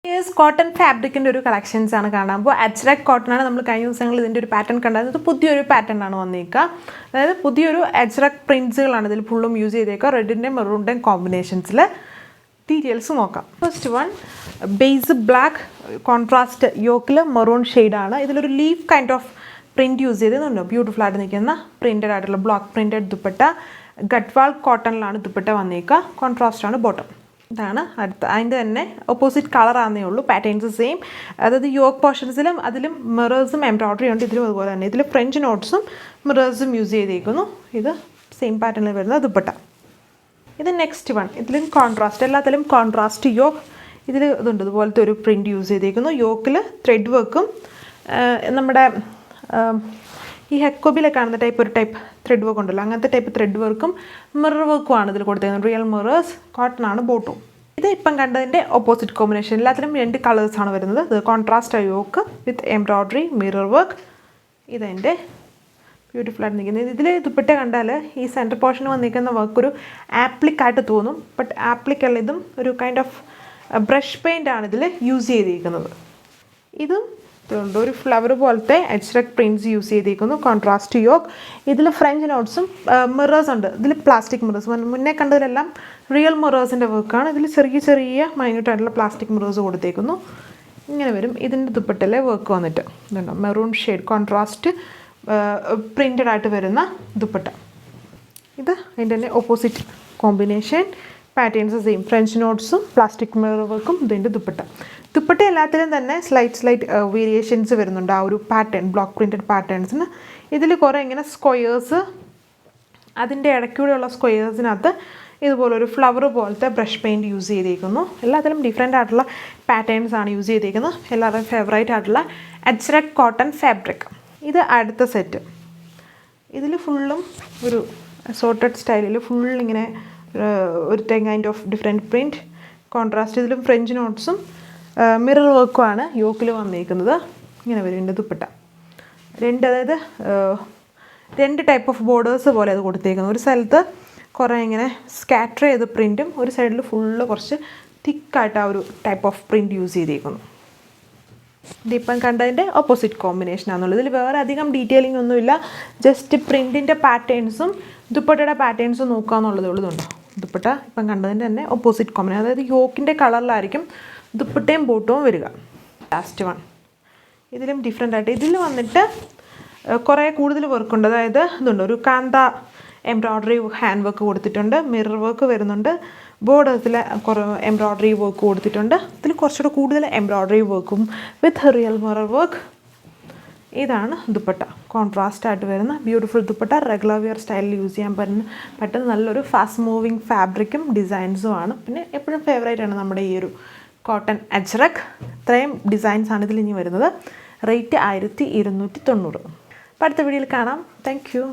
Yes cotton ഫാബ്രിക്കിൻ്റെ ഒരു collections ആണ് കാണാൻ. അപ്പോൾ അജ്രക് കോട്ടൺ ആണ്. നമ്മൾ കഴിഞ്ഞ ദിവസങ്ങളിൽ ഇതിൻ്റെ ഒരു പാറ്റേൺ കണ്ടത്. പുതിയൊരു പാറ്റേൺ ആണ് വന്നേക്കുക. അതായത് പുതിയൊരു അജ്രക് പ്രിൻസുകളാണ് ഇതിൽ ഫുള്ളും യൂസ് ചെയ്തേക്കുക. റെഡിൻ്റെയും മെറൂണിൻ്റെയും കോമ്പിനേഷൻസിൽ. ഡീറ്റെയിൽസ് നോക്കാം. First one base black contrast യോക്കിൽ മെറൂൺ ഷെയ്ഡാണ്. ഇതിലൊരു leaf kind of print use ചെയ്തിട്ടുണ്ടോ. ബ്യൂട്ടിഫുൾ ആയിട്ട് നിൽക്കുന്ന പ്രിൻറ്റഡ് ആയിട്ടുള്ള ബ്ലോക്ക് പ്രിൻറ്റഡ് ദുപ്പട്ട. ഗഡ്വാൾ കോട്ടണിലാണ് ദുപ്പട്ട വന്നേക്കുക. കോൺട്രാസ്റ്റ് ആണ് ബോട്ടം. ഇതാണ് അടുത്ത. അതിൻ്റെ തന്നെ ഓപ്പോസിറ്റ് കളറാണെന്നേ ഉള്ളൂ. Patterns same. അതായത് യോക്ക് പോർഷൻസിലും അതിലും മിറേഴ്സും എംബ്രോയ്ഡറി ഉണ്ട്. ഇതിലും അതുപോലെ തന്നെ. ഇതിൽ ഫ്രഞ്ച് നോട്ട്സും മിറേഴ്സും യൂസ് ചെയ്തേക്കുന്നു. ഇത് സെയിം പാറ്റേണിൽ വരുന്ന ദുപ്പട്ട. ഇത് നെക്സ്റ്റ് വൺ. ഇതിലും കോൺട്രാസ്റ്റ്, എല്ലാത്തിലും കോൺട്രാസ്റ്റ് യോക്ക്. ഇതിൽ ഇതുണ്ട് ഇതുപോലത്തെ ഒരു പ്രിൻറ്റ് യൂസ് ചെയ്തേക്കുന്നു. യോക്കിൽ ത്രെഡ് വർക്കും നമ്മുടെ ഈ ഹെക്കോബിലെ കാണുന്ന ഒരു ടൈപ്പ് ത്രെഡ് വർക്ക് ഉണ്ടല്ലോ, അങ്ങനത്തെ ടൈപ്പ് ത്രെഡ് വർക്കും മിറർ വർക്കുമാണ് ഇതിൽ കൊടുത്തേക്കുന്നത്. Real mirrors. കോട്ടൺ ആണ് ബോട്ടും. ഇത് ഇപ്പം കണ്ടതിൻ്റെ ഓപ്പോസിറ്റ് കോമ്പിനേഷൻ. എല്ലാത്തിലും 2 കളേഴ്സാണ് വരുന്നത്. ഇത് contrast yoke with embroidery mirror work. ഇതെൻ്റെ ബ്യൂട്ടിഫുൾ ആയിട്ട് നിൽക്കുന്നത്. ഇതിൽ ദുപ്പട്ട കണ്ടാൽ ഈ സെൻറ്റർ പോർഷന് വന്നിരിക്കുന്ന വർക്ക് ഒരു ആപ്ലിക്കായിട്ട് തോന്നും. ബട്ട് ആപ്ലിക്കല്ല, ഇതും ഒരു കൈൻഡ് ഓഫ് ബ്രഷ് പെയിൻ്റ് ആണ് ഇതിൽ യൂസ് ചെയ്തിരിക്കുന്നത്. ഇതും ഇതുണ്ട് ഒരു ഫ്ലവർ പോലത്തെ അജ്രക് പ്രിൻറ്റ്സ് യൂസ് ചെയ്തിരിക്കുന്നു. Contrast yoke. ഇതിൽ ഫ്രഞ്ച് നോട്ട്സും മിറേഴ്സ് ഉണ്ട്. ഇതിൽ പ്ലാസ്റ്റിക് മിറേഴ്സ്. മുന്നേ കണ്ടതിലെല്ലാം റിയൽ മിറേഴ്സിൻ്റെ വർക്കാണ്. ഇതിൽ ചെറിയ ചെറിയ മൈന്യൂട്ടായിട്ടുള്ള പ്ലാസ്റ്റിക് മിറേഴ്സ് കൊടുത്തേക്കുന്നു. ഇങ്ങനെ വരും ഇതിൻ്റെ ദുപ്പട്ടയിലെ വർക്ക് വന്നിട്ട്. ഇതുണ്ടോ മെറൂൺ ഷെയ്ഡ് കോൺട്രാസ്റ്റ് പ്രിൻറ്റഡ് ആയിട്ട് വരുന്ന ദുപ്പട്ട. ഇത് അതിൻ്റെ തന്നെ opposite combination. Patterns same. French നോട്ട്സും പ്ലാസ്റ്റിക് മിറർ വർക്കും ഇതിൻ്റെ ദുപ്പട്ട. ദുപ്പട്ട എല്ലാത്തിലും തന്നെ സ്ലൈറ്റ് വേരിയേഷൻസ് വരുന്നുണ്ട്. ആ ഒരു പാറ്റേൺ ബ്ലോക്ക് പ്രിൻറ്റഡ് പാറ്റേൺസിന്. ഇതിൽ കുറേ ഇങ്ങനെ സ്ക്വയേഴ്സ്, അതിൻ്റെ ഇടയ്ക്കൂടെയുള്ള സ്ക്വയേഴ്സിനകത്ത് ഇതുപോലൊരു ഫ്ലവർ പോലത്തെ ബ്രഷ് പെയിൻറ്റ് യൂസ് ചെയ്തേക്കുന്നു. എല്ലാത്തിലും ഡിഫറെൻ്റ് ആയിട്ടുള്ള പാറ്റേൺസ് ആണ് യൂസ് ചെയ്തേക്കുന്നത്. എല്ലാവരുടെയും ഫേവറേറ്റ് ആയിട്ടുള്ള അജ്രക് കോട്ടൺ ഫാബ്രിക്. ഇത് അടുത്ത സെറ്റ്. ഇതിൽ ഫുള്ളും ഒരു സോർട്ടഡ് സ്റ്റൈലിൽ ഫുൾ ഇങ്ങനെ ഒരു kind of different print. Contrast. ഇതിലും ഫ്രഞ്ച് നോട്ട്സും മിറർ വർക്കുമാണ് യോക്കിൽ വന്നിരിക്കുന്നത്. ഇങ്ങനെ വരും ഇതിൻ്റെ ദുപ്പട്ട. അതായത് 2 ടൈപ്പ് ഓഫ് ബോർഡേഴ്സ് പോലെ അത് കൊടുത്തേക്കുന്നത്. ഒരു സ്ഥലത്ത് കുറേ ഇങ്ങനെ സ്കാറ്റർ ചെയ്ത പ്രിൻറ്റും ഒരു സൈഡിൽ ഫുള്ള് കുറച്ച് തിക്കായിട്ട് ആ ഒരു ടൈപ്പ് ഓഫ് പ്രിൻറ്റ് യൂസ് ചെയ്തേക്കുന്നു. ഇതിപ്പം കണ്ടതിൻ്റെ ഓപ്പോസിറ്റ് കോമ്പിനേഷനാണെന്നുള്ളത്. ഇതിൽ വേറെ അധികം ഡീറ്റെയിലിംഗ് ഒന്നുമില്ല. ജസ്റ്റ് പ്രിൻറ്റിൻ്റെ പാറ്റേൺസും ദുപ്പട്ടയുടെ പാറ്റേൺസും നോക്കുക എന്നുള്ളതേ ഉള്ളതുണ്ടോ. ദുപ്പട്ട ഇപ്പം കണ്ടതിൻ്റെ തന്നെ ഓപ്പോസിറ്റ് കോമ്പിനേഷൻ. അതായത് യോക്കിൻ്റെ കളറിലായിരിക്കും ദുപ്പട്ടയും ബോട്ടവും വരിക. Last one. ഇതിലും ഡിഫറെൻ്റ് ആയിട്ട് ഇതിൽ വന്നിട്ട് കുറേ കൂടുതൽ വർക്കുണ്ട്. അതായത് ഇതുണ്ട് ഒരു കാന്ത എംബ്രോയ്ഡറി ഹാൻഡ് വർക്ക് കൊടുത്തിട്ടുണ്ട്. മിറർ വർക്ക് വരുന്നുണ്ട്. ബോർഡേഴ്സിൽ കുറേ എംബ്രോയ്ഡറി വർക്ക് കൊടുത്തിട്ടുണ്ട്. ഇതിൽ കുറച്ചുകൂടെ കൂടുതൽ എംബ്രോയ്ഡറി വർക്കും വിത്ത് റിയൽ മിറർ വർക്ക്. ഇതാണ് ദുപ്പട്ട. കോൺട്രാസ്റ്റ് ആയിട്ട് വരുന്ന ബ്യൂട്ടിഫുൾ ദുപ്പട്ട. റെഗുലർ വെയർ സ്റ്റൈലിൽ യൂസ് ചെയ്യാൻ പറ്റുന്ന നല്ലൊരു ഫാസ്റ്റ് മൂവിങ് ഫാബ്രിക്കും ഡിസൈൻസും ആണ്. പിന്നെ എപ്പോഴും ഫേവറേറ്റ് ആണ് നമ്മുടെ ഈ ഒരു കോട്ടൺ അജ്രക്. ഇത്രയും ഡിസൈൻസ് ആണ് ഇതിൽ ഇനി വരുന്നത്. റേറ്റ് 1290. അപ്പോൾ അടുത്ത വീഡിയോയിൽ കാണാം. Thank you.